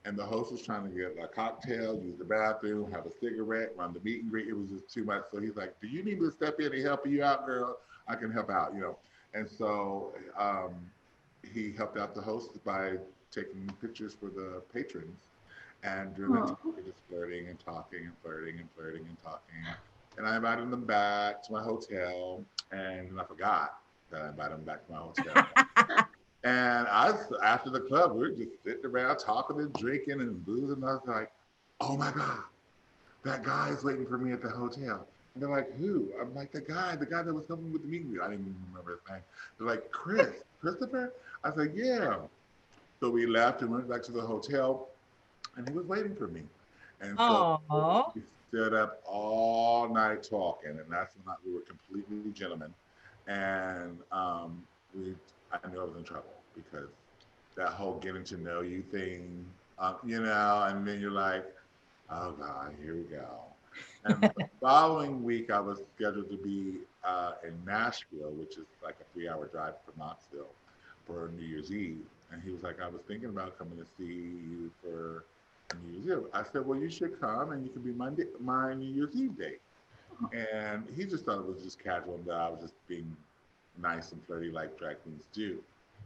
And the host was trying to get a cocktail, use the bathroom, have a cigarette, run the meet and greet. It was just too much. So he's like, "Do you need me to step in and help you out, girl? I can help out, you know." And so he helped out the host by taking pictures for the patrons. And during that time, we're just flirting and talking and flirting and flirting and talking. And I invited them back to my hotel, and I forgot that I invited them back to my hotel. And after the club, we were just sitting around talking and drinking and boozing. And I was like, "Oh my God, that guy is waiting for me at the hotel." And they're like, "Who?" I'm like, the guy that was helping with the meet and greet. I didn't even remember his name. They're like, Christopher? I was like, "Yeah." So we left and went back to the hotel. And he was waiting for me. And so we stood up all night talking. And that's when we were completely gentlemen. And I knew I was in trouble because that whole getting to know you thing, and then you're like, "Oh God, here we go." And the following week, I was scheduled to be in Nashville, which is like a 3-hour drive from Knoxville, for New Year's Eve. And he was like, "I was thinking about coming to see you for New Year's Eve." I said, "Well, you should come and you can be my New Year's Eve date." And he just thought it was just casual and that I was just being nice and flirty like drag queens do.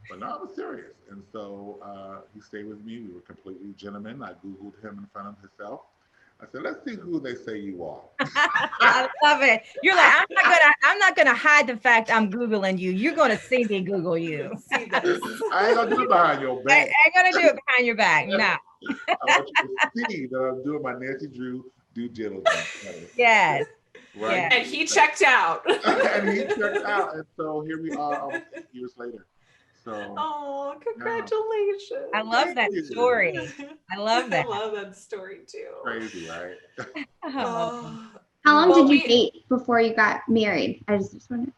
But no, I was serious. And so he stayed with me. We were completely gentlemen. I Googled him in front of himself. I said, "Let's see who they say you are." I love it. You're like, I'm not gonna hide the fact I'm Googling you. You're gonna see me Google you. See this. I ain't gonna do it behind your I back. ain't gonna do it behind your back. No. I want you to see that I'm doing my Nancy Drew due diligence. Yes. Right. Yes. And he checked out. And he checked out. And so here we are almost 8 years later. So Oh, congratulations. I love that story. I love that. I love that story too. crazy, right? Oh. How long Well, did you date before you got married? I just wondered.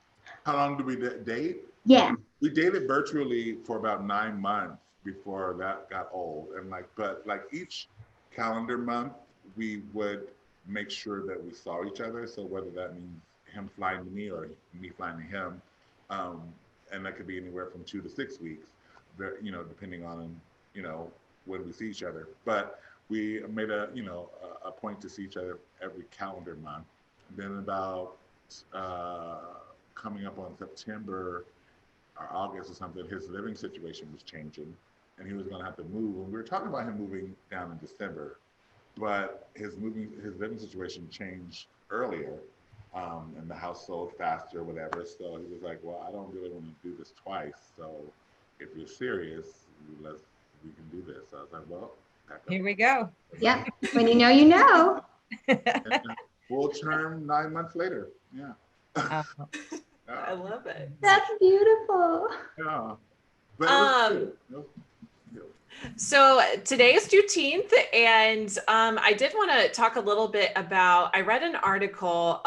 How long did we date? Yeah. We dated virtually for about 9 months before that got old. And but each calendar month, we would make sure that we saw each other. So whether that means him flying to me or me flying to him, and that could be anywhere from 2 to 6 weeks, depending on, when we see each other. But we made a point to see each other every calendar month. Then about coming up on September or August or something, his living situation was changing and he was going to have to move. And we were talking about him moving down in December, but his living situation changed earlier, and the house sold faster or whatever. So he was like, "Well, I don't really want to do this twice. So if you're serious, we can do this." So I was like, "Well, Here we go. Yep. When you know, you know. Full term 9 months later. Yeah. I love it. That's beautiful. Yeah. But it was good. So today is Juneteenth, and I did want to talk a little bit about, I read an article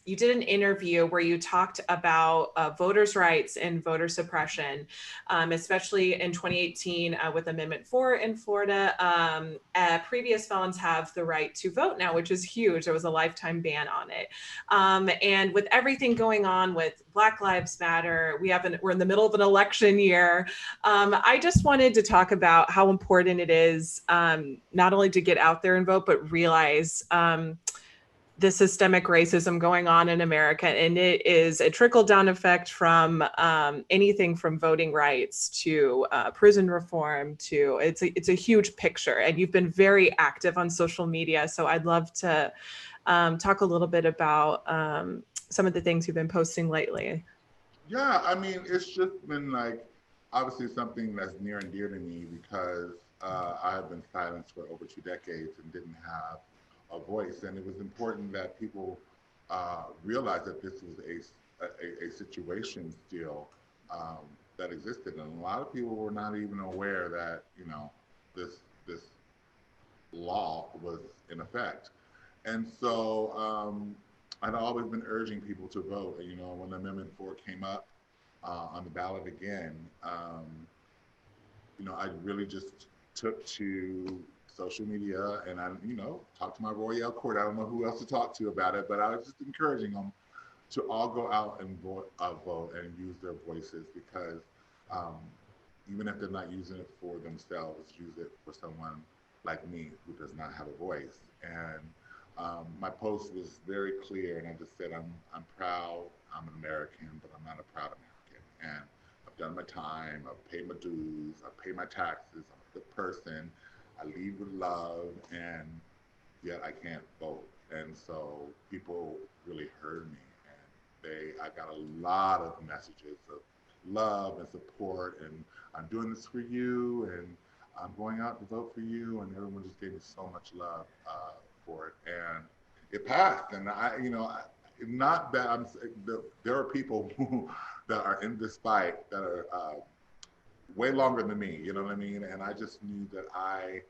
you did an interview where you talked about voters' rights and voter suppression, especially in 2018 with Amendment 4 in Florida. Previous felons have the right to vote now, which is huge. There was a lifetime ban on it. And with everything going on with Black Lives Matter, we're in the middle of an election year. I just wanted to talk about how important it is not only to get out there and vote, but realize the systemic racism going on in America. And it is a trickle-down effect from anything from voting rights to prison reform to, it's a huge picture. And you've been very active on social media. So I'd love to talk a little bit about some of the things you've been posting lately. Yeah, I mean, it's just been like, obviously something that's near and dear to me because I have been silenced for over 2 decades and didn't have a voice. And it was important that people realize that this was a situation still that existed. And a lot of people were not even aware that, you know, this law was in effect. And so I'd always been urging people to vote. You know, when Amendment 4 came up on the ballot again, you know, I really just took to social media and I, you know, talked to my Royale court. I don't know who else to talk to about it, but I was just encouraging them to all go out and vote and use their voices because even if they're not using it for themselves, use it for someone like me who does not have a voice. And my post was very clear, and I just said, I'm proud, I'm an American, but I'm not a proud American. And I've done my time, I've paid my dues, I've paid my taxes, I'm a good person, I lead with love, and yet I can't vote. And so people really heard me, and I got a lot of messages of love and support, and I'm doing this for you, and I'm going out to vote for you, and everyone just gave me so much love for it, and it passed. And not that there are people that are in this fight that are way longer than me, you know what I mean? And I just knew that I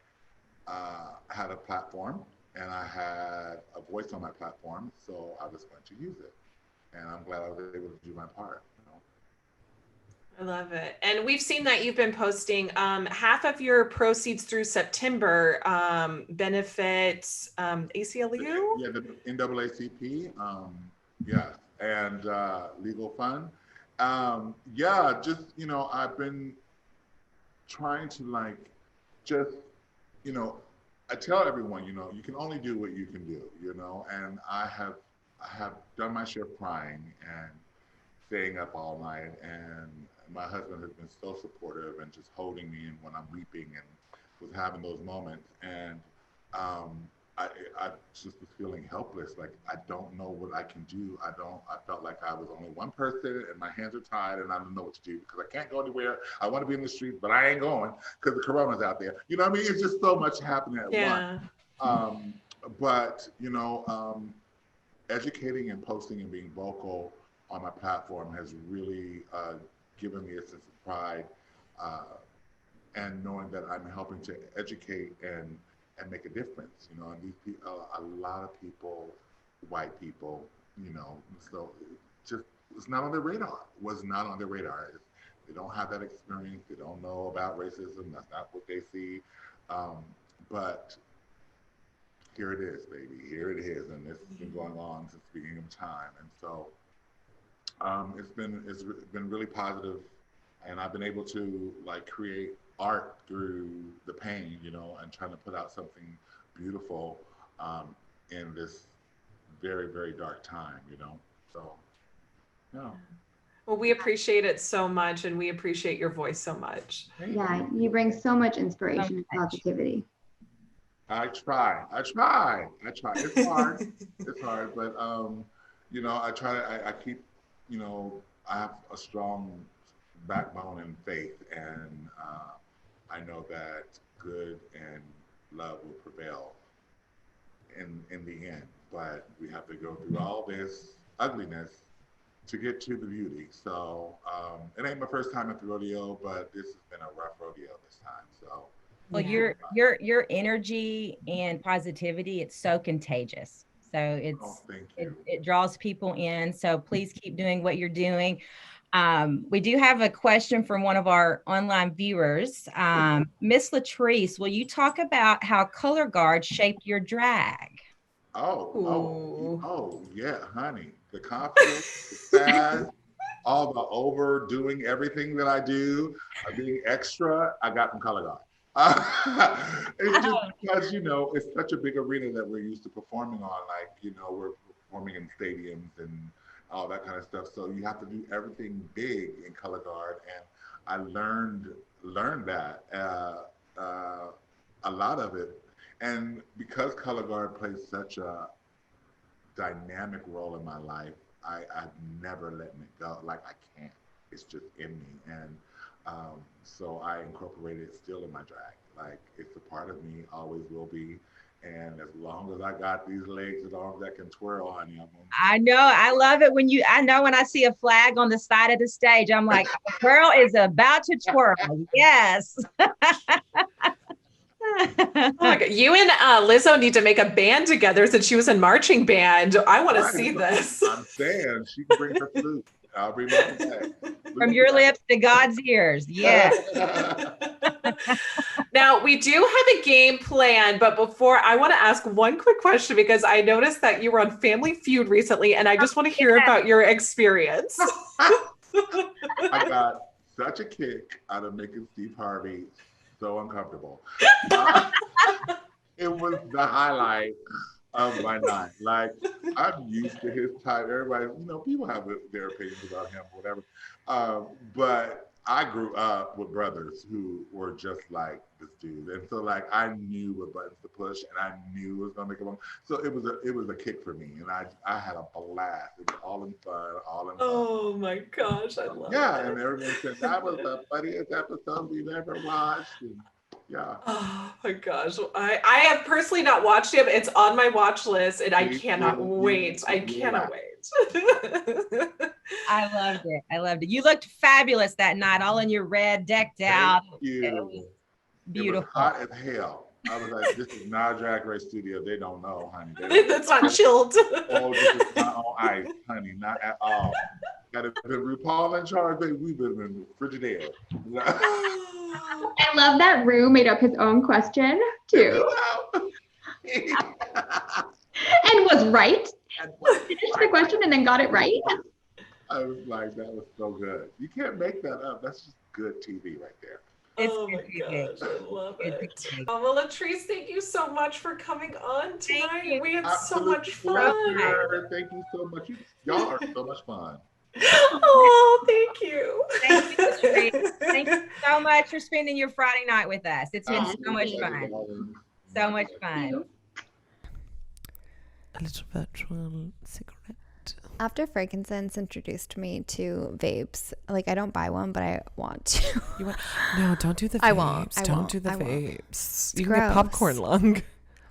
had a platform and I had a voice on my platform, so I was going to use it. And I'm glad I was able to do my part. I love it. And we've seen that you've been posting half of your proceeds through September benefits ACLU? Yeah, the NAACP, yeah, and legal fund. Yeah, just, you know, I've been trying to I tell everyone, you know, you can only do what you can do, you know, and I have done my share of crying and staying up all night, and my husband has been so supportive and just holding me when I'm weeping and was having those moments. And I just was feeling helpless. Like, I don't know what I can do. I felt like I was only one person and my hands are tied and I don't know what to do because I can't go anywhere. I want to be in the streets, but I ain't going because the corona's out there. You know what I mean? It's just so much happening at once. But, you know, educating and posting and being vocal on my platform has really given me a sense of pride and knowing that I'm helping to educate and make a difference, you know. And these people, a lot of people, white people, you know, so it's not on their radar. Was not on their radar. They don't have that experience. They don't know about racism. That's not what they see. But here it is, baby. Here it is, and this has been going on since the beginning of time. And so it's been really positive, and I've been able to create art through the pain, you know, and trying to put out something beautiful in this very, very dark time, you know. So, yeah. Well, we appreciate it so much, and we appreciate your voice so much. Yeah, you bring so much inspiration and positivity. I try. It's hard. It's hard, but you know, I keep, you know, I have a strong backbone and faith, and I know that good and love will prevail in the end. But we have to go through all this ugliness to get to the beauty. So it ain't my first time at the rodeo, but this has been a rough rodeo this time. So. Well, your energy and positivity, it's so contagious. So it's thank you. it draws people in. So please keep doing what you're doing. We do have a question from one of our online viewers. Miss Latrice, will you talk about how color guard shaped your drag? Oh, yeah, honey. The confidence, the sass, all the overdoing everything that I do, being extra, I got from color guard. It's just because, it's such a big arena that we're used to performing on. Like, we're performing in stadiums and all that kind of stuff. So you have to do everything big in color guard. And I learned that a lot of it. And because color guard plays such a dynamic role in my life, I've never letting it go. Like, I can't. It's just in me. And so I incorporate it still in my drag. Like, it's a part of me, always will be. And as long as I got these legs and arms that can twirl, honey, I know. I love it when I see a flag on the side of the stage, I'm like, the girl is about to twirl. Yes. Oh my God. You and Lizzo need to make a band together since she was in marching band. I want to see this. I'm saying she can bring her flute. I'll bring my bag. From your lips to God's ears. Yeah. Now, we do have a game plan, but before, I want to ask one quick question because I noticed that you were on Family Feud recently, and I just want to hear about your experience. I got such a kick out of making Steve Harvey so uncomfortable. It was the highlight of my night. Like, I'm used to his type. Everybody, people have their opinions about him, whatever. But I grew up with brothers who were just like this dude, and so like I knew what buttons to push, and I knew it was gonna make him. So it was a kick for me, and I had a blast. It was all in fun, Oh my gosh, I love it. Yeah, and everyone said that was the funniest episode we've ever watched. And, yeah. Oh my gosh. I have personally not watched it, but it's on my watch list and I cannot wait. I cannot wait. I loved it. You looked fabulous that night, all in your red, decked out. It was beautiful. It was hot as hell. I was like, this is not a Drag Race studio. They don't know, honey. That's not chilled. Oh, this is not on ice, honey. Not at all. Got to be Rupaul in charge, baby. We've been in the Frigidaire. I love that Ru made up his own question too. And was right. Finished the question and then got it right. I was like, that was so good. You can't make that up. That's just good TV right there. Oh my gosh, I love it. Well, Latrice, thank you so much for coming on tonight. We had so much fun. Thank you so much. Y'all are so much fun. Oh, thank you. Thank you, Latrice. Thank you so much for spending your Friday night with us. It's been so much fun. So much fun. A little virtual cigarette. After Frankincense introduced me to vapes, like I don't buy one, but I want to. No, don't do the vapes. I won't. Don't do the vapes. You can gross. get popcorn lung.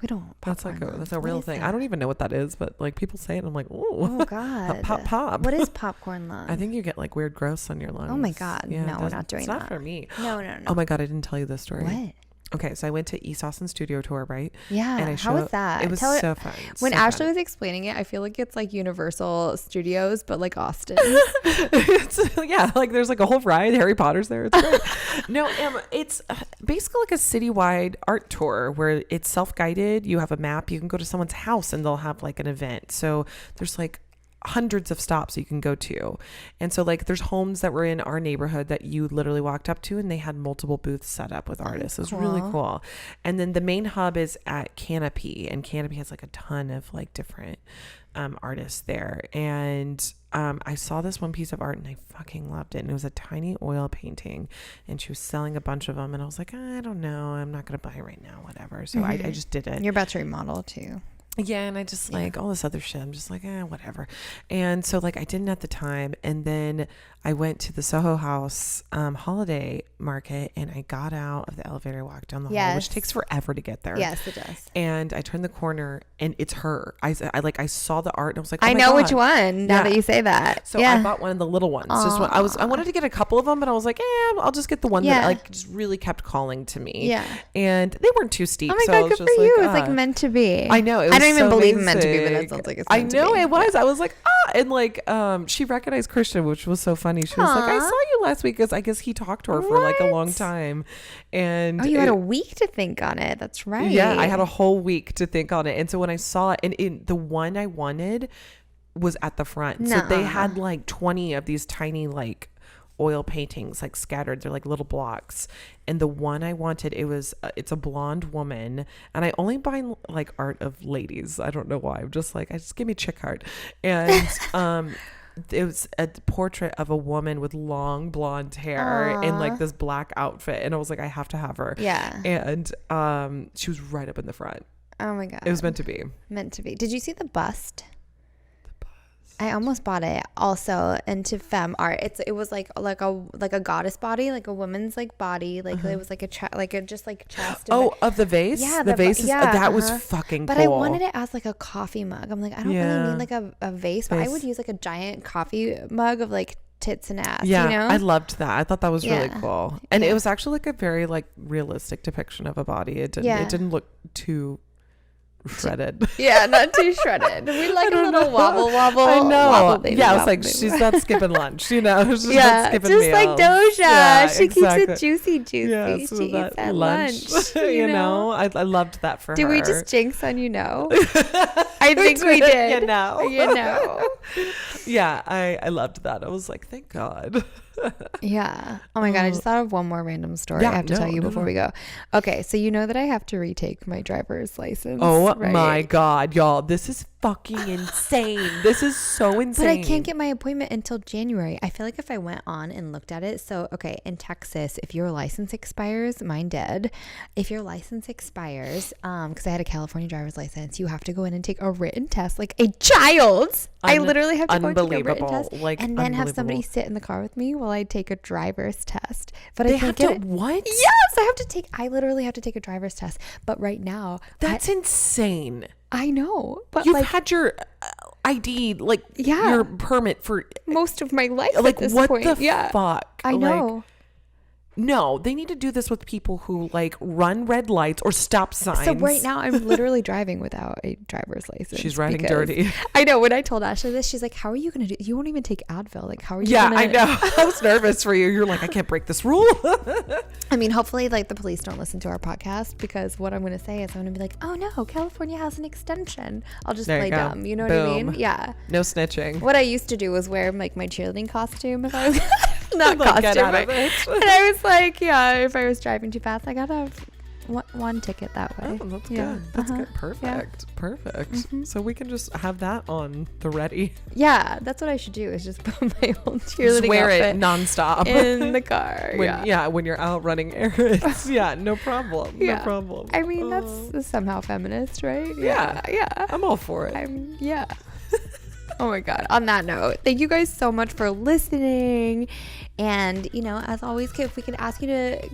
We don't. That's a real thing. I don't even know what that is, but like people say it, and I'm like, oh God, pop. What is popcorn lung? I think you get like weird growths on your lungs. Oh my God, yeah, no, we're not doing that. It's not for me. No. Oh my God, I didn't tell you this story. What? Okay, so I went to East Austin Studio Tour, right? Yeah. And how was that? It was so fun. When so Ashley fun. was explaining it, I feel like it's like Universal Studios, but like Austin. Yeah, like there's like a whole ride. Harry Potter's there. It's great. No, it's basically like a citywide art tour where it's self-guided. You have a map. You can go to someone's house and they'll have like an event. So there's like hundreds of stops you can go to, and so like there's homes that were in our neighborhood that you literally walked up to and they had multiple booths set up with artists. It was really cool. And then the main hub is at Canopy, and Canopy has like a ton of like different artists there. And I saw this one piece of art and I fucking loved it, and it was a tiny oil painting, and she was selling a bunch of them, and I was like, I don't know, I'm not gonna buy it right now, whatever. So I just did it. You're about to remodel too. Yeah, and I just like all this other shit. I'm just like, whatever. And so like I didn't at the time. And then I went to the Soho House holiday market, and I got out of the elevator, walked down the hall, which takes forever to get there. Yes, it does. And I turned the corner and it's her. I saw the art and I was like, I know which one now that you say that. So I bought one of the little ones. Just one, I wanted to get a couple of them, but I was like, I'll just get the one that like just really kept calling to me. Yeah. And they weren't too steep. Oh my God, good for you. It's like meant to be. I know. It was don't even so believe amazing. meant to be, but that sounds like it's I meant know to be. it was. I was like, and like, she recognized Christian, which was so funny. She was like, I saw you last week, because I guess he talked to her for like a long time. And you had a week to think on it. That's right. Yeah, I had a whole week to think on it. And so when I saw it, and in the one I wanted was at the front. So they had like 20 of these tiny like oil paintings like scattered. They're like little blocks. And the one I wanted, it's a blonde woman, and I only buy like art of ladies. I don't know why. I'm just like, just give me chick art. And it was a portrait of a woman with long blonde hair in like this black outfit, and I was like, I have to have her. Yeah. And she was right up in the front. Oh my God. It was meant to be. Meant to be. Did you see the bust? I almost bought it also into femme art. It was like a goddess body, like a woman's like body, like it was like a just like chest. Of the vase. Yeah, the vase. That was fucking but cool. I wanted it as like a coffee mug. I'm like, I don't really need like a vase, but I would use like a giant coffee mug of like tits and ass. Yeah, you know? I loved that. I thought that was really cool, and it was actually like a very like realistic depiction of a body. It didn't look too shredded. Yeah, not too shredded. We like a little wobble. I know. Wobble, baby, yeah, I was wobble, like, baby. she's not skipping lunch, you know. She's Yeah, not skipping just meals. like Doja. Yeah, She keeps it juicy. Yeah, so she eats that at lunch. you know, I loved that for her. Did we just jinx on you know? I think we did. You know. Yeah, I loved that. I was like, thank God. Yeah. Oh my God. I just thought of one more random story I have to tell you before we go. Okay. So you know that I have to retake my driver's license. Oh right? my God, y'all. This is fucking insane. This is so insane. But I can't get my appointment until January. I feel like if I went on and looked at it. So, okay. In Texas, if your license expires, mine did. If your license expires, because I had a California driver's license, you have to go in and take a written test like a child. I literally have to go and take a written test and then have somebody sit in the car with me while I take a driver's test. But I can't get it. What? Yes, I literally have to take a driver's test. But right now, that's insane. I know, but you've like, had your ID, like your permit for most of my life. Like at this what point. the fuck? I know. No, they need to do this with people who like run red lights or stop signs. So right now I'm literally driving without a driver's license. She's riding dirty. I know. When I told Ashley this, she's like, how are you going to do? You won't even take Advil. Like, how are you Yeah, gonna... I know. I was nervous for you. You're like, I can't break this rule. I mean, hopefully like the police don't listen to our podcast, because what I'm going to say is I'm going to be like, oh no, California has an extension. I'll just play dumb. You know what I mean? Yeah. No snitching. What I used to do was wear like my cheerleading costume if I was not like, costume. get out of it. And I was like, yeah, if I was driving too fast, I got to have one ticket that way. Oh, that's good. That's good. Perfect. Yeah. Perfect. Mm-hmm. So we can just have that on the ready. Yeah, that's what I should do, is just put my old cheerleading just wear outfit it nonstop in the car. When you're out running errands. Yeah, no problem. Yeah. No problem. I mean, that's somehow feminist, right? Yeah. I'm all for it. Oh my God. On that note, thank you guys so much for listening. And, you know, as always, if we could ask you to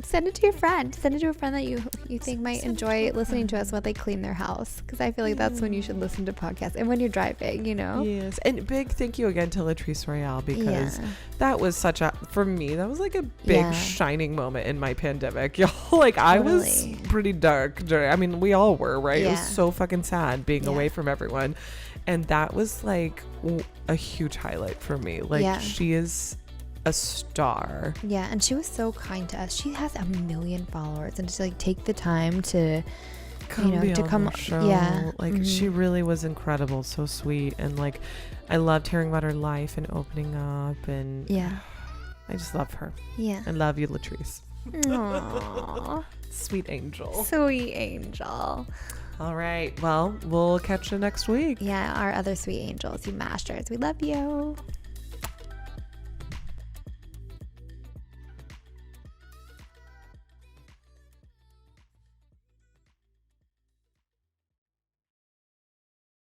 send it to your friend. Send it to a friend that you think might enjoy listening to us while they clean their house. Because I feel like that's when you should listen to podcasts. And when you're driving, you know? Yes. And big thank you again to Latrice Royale, because that was for me, that was like a big shining moment in my pandemic. Y'all, like I was pretty dark during, I mean, we all were, right? It was so fucking sad being away from everyone. And that was like a huge highlight for me. Like she is a star. Yeah, and she was so kind to us. She has 1 million followers, and to like take the time to come on the show. Like she really was incredible, so sweet, and like I loved hearing about her life and opening up, and I just love her. Yeah. I love you, Latrice. Aww. Sweet angel. Sweet angel. All right. Well, we'll catch you next week. Yeah, our other sweet angels, you masters. We love you.